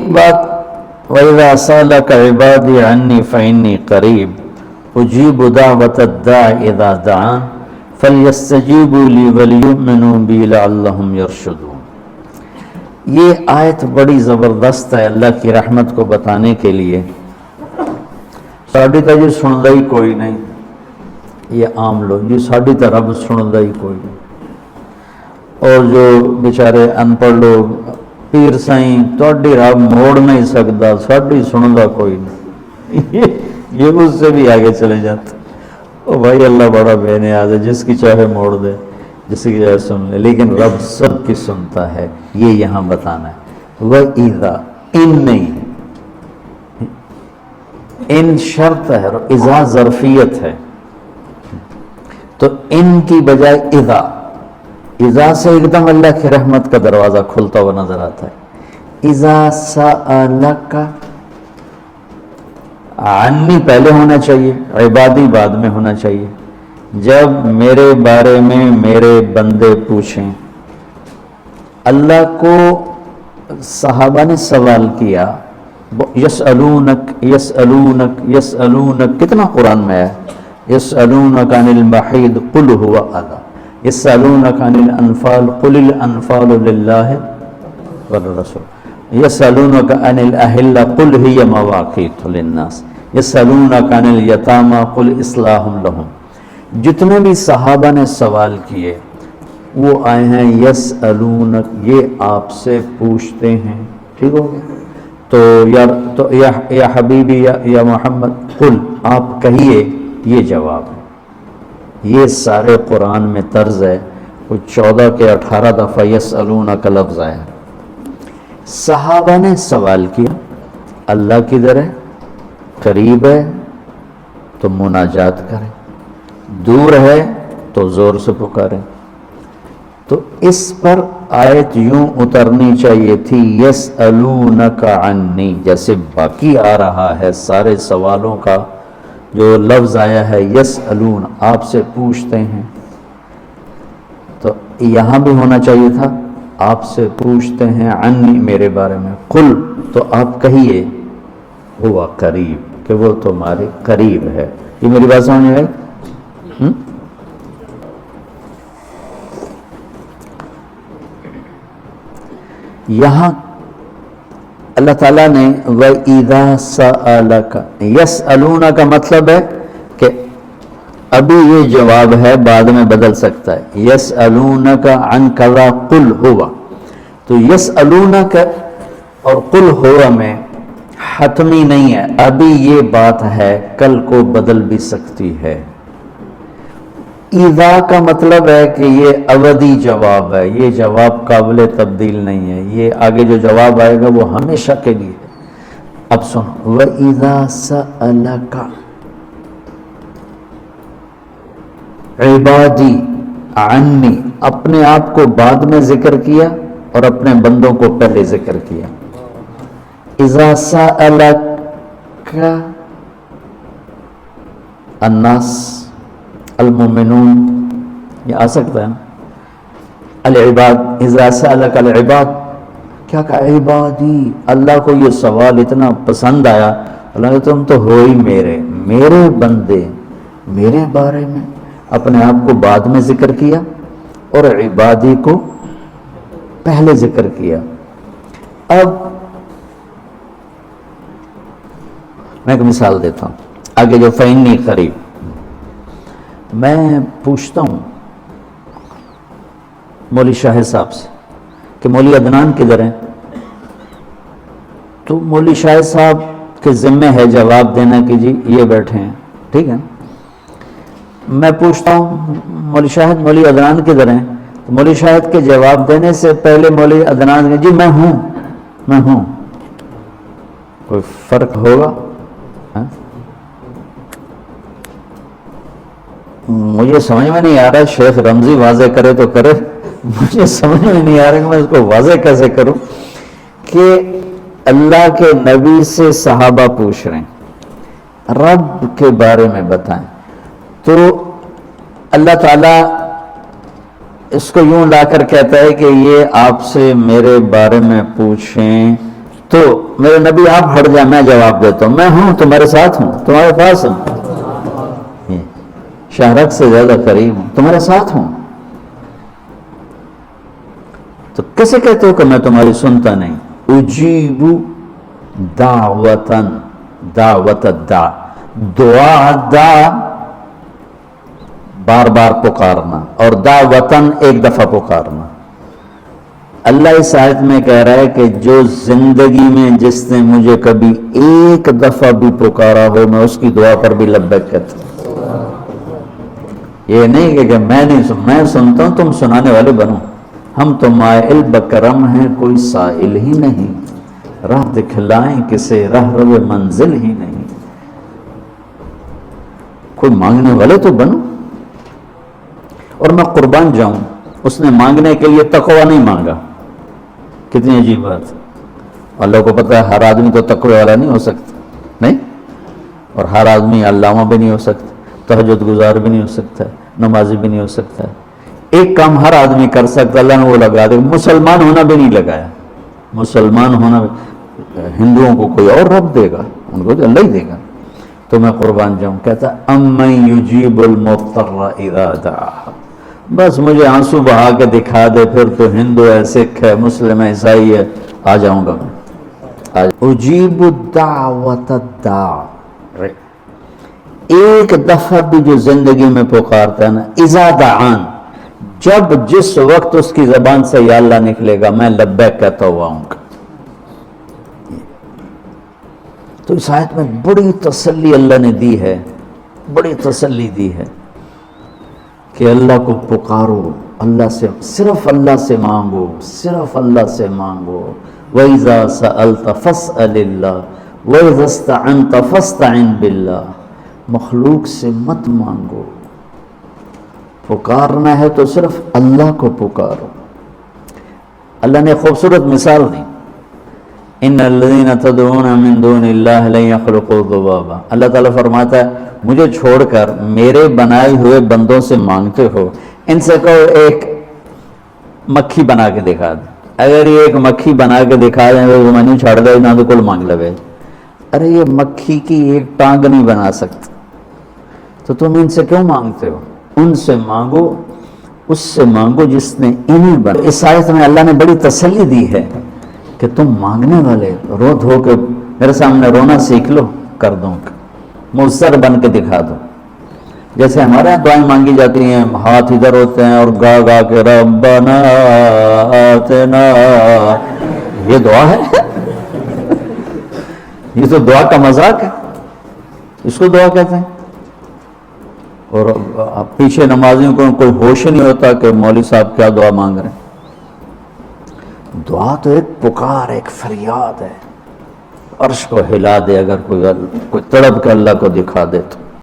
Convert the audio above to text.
ایک بات وَإِذَا سَأَلَكَ عِبَادِي عَنِّي فَإِنِّي قَرِيبٌ أُجِيبُ دَعْوَةَ الدَّاعِ إِذَا دَعَانِ فَلْيَسْتَجِيبُوا لِي وَلْيُؤْمِنُوا بِي لَعَلَّهُمْ يَرْشُدُونَ۔ یہ آیت بڑی زبردست ہے اللہ کی رحمت کو بتانے کے لیے۔ ساڑی تا جی سندا ہی کوئی نہیں، یہ عام لوگ جی ساڑی تا رب سندا ہی کوئی نہیں، اور جو بیچارے ان پڑھ لوگ پیر سائیں تہاڈی رب موڑ نہیں سکتا، ساڑی سندا کوئی نہیں، یہ اس سے بھی آگے چلے جاتے۔ او بھائی اللہ بڑا بے نیاز ہے، جس کی چاہے موڑ دے، جس کی چاہے سن لے، لیکن رب سب کی سنتا ہے، یہ یہاں بتانا ہے۔ وَإِذَا ان نہیں، ان شرط ہے اور اذا ظرفیت ہے، تو ان کی بجائے اذا سے ایک دم اللہ کی رحمت کا دروازہ کھلتا ہوا نظر آتا ہے۔ اذا سألک، عنی پہلے ہونا چاہیے، عبادی بعد میں ہونا چاہیے۔ جب میرے بارے میں میرے بندے پوچھیں، اللہ کو صحابہ نے سوال کیا، یسألونک یسألونک یسألونک، کتنا قرآن میں ہے، یسألونک عن المحیض قل هو اذی، یسألونک عن الانفال قل الانفال للہ والرسول، یسألونک عن الاہلہ قل ہی مواقیت للناس، یسألونک عن الیتامى قل اصلاح لہم۔ جتنے بھی صحابہ نے سوال کیے وہ آئے ہیں یسألونک، یہ آپ سے پوچھتے ہیں، ٹھیک ہو گیا؟ تو یا حبیبی یا محمد قل، آپ کہیے، یہ جواب ہے۔ یہ سارے قرآن میں طرز ہے، کوئی 14 کے 18 دفعہ یسألونک کا لفظ آیا۔ صحابہ نے سوال کیا، اللہ کدھر ہے، قریب ہے تو مناجات کریں، دور ہے تو زور سے پکاریں۔ تو اس پر آیت یوں اترنی چاہیے تھی یسألونک عنی، جیسے باقی آ رہا ہے سارے سوالوں کا جو لفظ آیا ہے یسألون، آپ سے پوچھتے ہیں، تو یہاں بھی ہونا چاہیے تھا آپ سے پوچھتے ہیں عنی، میرے بارے میں، قل، تو آپ کہیے ہوا قریب، کہ وہ تمہارے قریب ہے۔ یہ میری بات سمجھ میں آئی؟ یہاں اللہ تعالیٰ نے وَإِذَا سَأَلَكَ، یسألون کا مطلب ہے کہ ابھی یہ جواب ہے، بعد میں بدل سکتا ہے۔ یسألونک عن کذا قل ہوا، تو یسألونک اور قل ہوا میں حتمی نہیں ہے، ابھی یہ بات ہے، کل کو بدل بھی سکتی ہے۔ اذا کا مطلب ہے کہ یہ ابدی جواب ہے، یہ جواب قابل تبدیل نہیں ہے، یہ آگے جو جواب آئے گا وہ ہمیشہ کے لیے ہے۔ اب سنو، وَإِذَا سَأَلَكَ عبادی عنی، اپنے آپ کو بعد میں ذکر کیا اور اپنے بندوں کو پہلے ذکر کیا۔ اذا سألک الناس المؤمنون، یہ آ سکتا ہے نا، العباد، اذا سألک العباد، کیا کہا عبادی، اللہ کو یہ سوال اتنا پسند آیا، اللہ نے تم تو ہو ہی میرے بندے، میرے بارے میں اپنے آپ کو بعد میں ذکر کیا اور عبادی کو پہلے ذکر کیا۔ اب میں ایک مثال دیتا ہوں، آگے جو فإنی قریب، میں پوچھتا ہوں مولوی شاہد صاحب سے کہ مولوی عدنان کدھر ہیں، تو مولوی شاہد صاحب کے ذمہ ہے جواب دینا کہ جی یہ بیٹھے ہیں، ٹھیک ہے۔ میں پوچھتا ہوں مولوی شاہد مولوی عدنان کدھر ہیں، تو مولوی شاہد کے جواب دینے سے پہلے مولوی عدنان کہ جی میں ہوں، کوئی فرق ہوگا؟ مجھے سمجھ میں نہیں آ رہا، شیخ رمزی واضح کرے تو کرے، مجھے سمجھ میں نہیں آ رہا کہ میں اس کو واضح کیسے کروں کہ اللہ کے نبی سے صحابہ پوچھ رہے ہیں رب کے بارے میں بتائیں، تو اللہ تعالیٰ اس کو یوں لا کر کہتا ہے کہ یہ آپ سے میرے بارے میں پوچھیں تو میرے نبی آپ ہٹ جائیں، میں جواب دیتا ہوں، میں ہوں، تمہارے ساتھ ہوں، تمہارے پاس ہوں، شہرک سے زیادہ قریب ہوں، تمہارے ساتھ ہوں۔ تو کیسے کہتے ہو کہ میں تمہاری سنتا نہیں؟ اجیب دعوتن، دعوت الداع، دعا دا بار بار پکارنا، اور دعوتن ایک دفعہ پکارنا۔ اللہ اس آیت میں کہہ رہا ہے کہ جو زندگی میں جس نے مجھے کبھی ایک دفعہ بھی پکارا ہو، میں اس کی دعا پر بھی لبیک کہتا ہوں۔ یہ نہیں کہ میں نہیں میں سنتا ہوں، تم سنانے والے بنو۔ ہم تو مائل بکرم ہیں، کوئی سائل ہی نہیں، راہ دکھلائیں کسے راہ رو منزل ہی نہیں، کوئی مانگنے والے تو بنو۔ اور میں قربان جاؤں، اس نے مانگنے کے لیے تقوی نہیں مانگا، کتنی عجیب بات۔ اللہ کو پتہ ہے ہر آدمی تو تقوی والا نہیں ہو سکتا، نہیں، اور ہر آدمی علامہ بھی نہیں ہو سکتا، تہجد گزار بھی نہیں ہو سکتا، نمازی بھی نہیں ہو سکتا ہے۔ ایک کام ہر آدمی کر سکتا، اللہ نے وہ لگا دے، مسلمان ہونا بھی نہیں لگایا۔ مسلمان ہونا، ہندوؤں کو کوئی اور رب دے گا، ان کو تو اللہ ہی دے گا۔ تو میں قربان جاؤں، کہتا امن یجیب المضطر اذا دعاہ، بس مجھے آنسو بہا کے دکھا دے، پھر تو ہندو ہے، سکھ ہے، مسلم ہے، عیسائی ہے، آ جاؤں گا میں۔ اجیب دعوت الداع، ایک دفعہ بھی جو زندگی میں پکارتا ہے نا، اذا دعان، جب جس وقت اس کی زبان سے یا اللہ نکلے گا، میں لبیک کہتا ہوا ہوں گا۔ تو اس آیت میں بڑی تسلی اللہ نے دی ہے، بڑی تسلی دی ہے کہ اللہ کو پکارو، اللہ سے، صرف اللہ سے مانگو، صرف اللہ سے مانگو۔ وَإِذَا سَأَلْتَ فَاسْأَلِ اللَّهِ وَإِذَا اسْتَعَنْتَ فَاسْتَعِنْ بِاللَّهِ، مخلوق سے مت مانگو، پکارنا ہے تو صرف اللہ کو پکارو۔ اللہ نے خوبصورت مثال دی، ان الذین تدعون من دون اللہ لن یخلقوا ذبابا، اللہ تعالیٰ فرماتا ہے مجھے چھوڑ کر میرے بنائے ہوئے بندوں سے مانگتے ہو، ان سے کہو ایک مکھی بنا کے دکھا دیں، اگر یہ ایک مکھی بنا کے دکھا دیں تو میں نہیں چھاڑ دے نہ تو کل مانگ لوے۔ ارے یہ مکھی کی ایک ٹانگ نہیں بنا سکتا، تو تم ان سے کیوں مانگتے ہو؟ ان سے مانگو، اس سے مانگو جس نے انہیں بنا۔ اس آیت میں اللہ نے بڑی تسلی دی ہے کہ تم مانگنے والے رو دھو کے میرے سامنے رونا سیکھ لو، کر دوں گا، مؤثر بن کے دکھا دو۔ جیسے ہمارے یہاں دعائیں مانگی جاتی ہیں، ہاتھ ادھر ہوتے ہیں اور گا گا کے ربنا آتنا، یہ دعا ہے؟ یہ تو دعا کا مذاق ہے، اس کو دعا کہتے ہیں۔ اور پیچھے نمازیوں کو کوئی ہوش نہیں ہوتا کہ مولوی صاحب کیا دعا مانگ رہے ہیں۔ دعا تو ایک پکار، ایک فریاد ہے، عرش کو ہلا دے، اگر کوئی تڑپ کے اللہ کو دکھا دے تو۔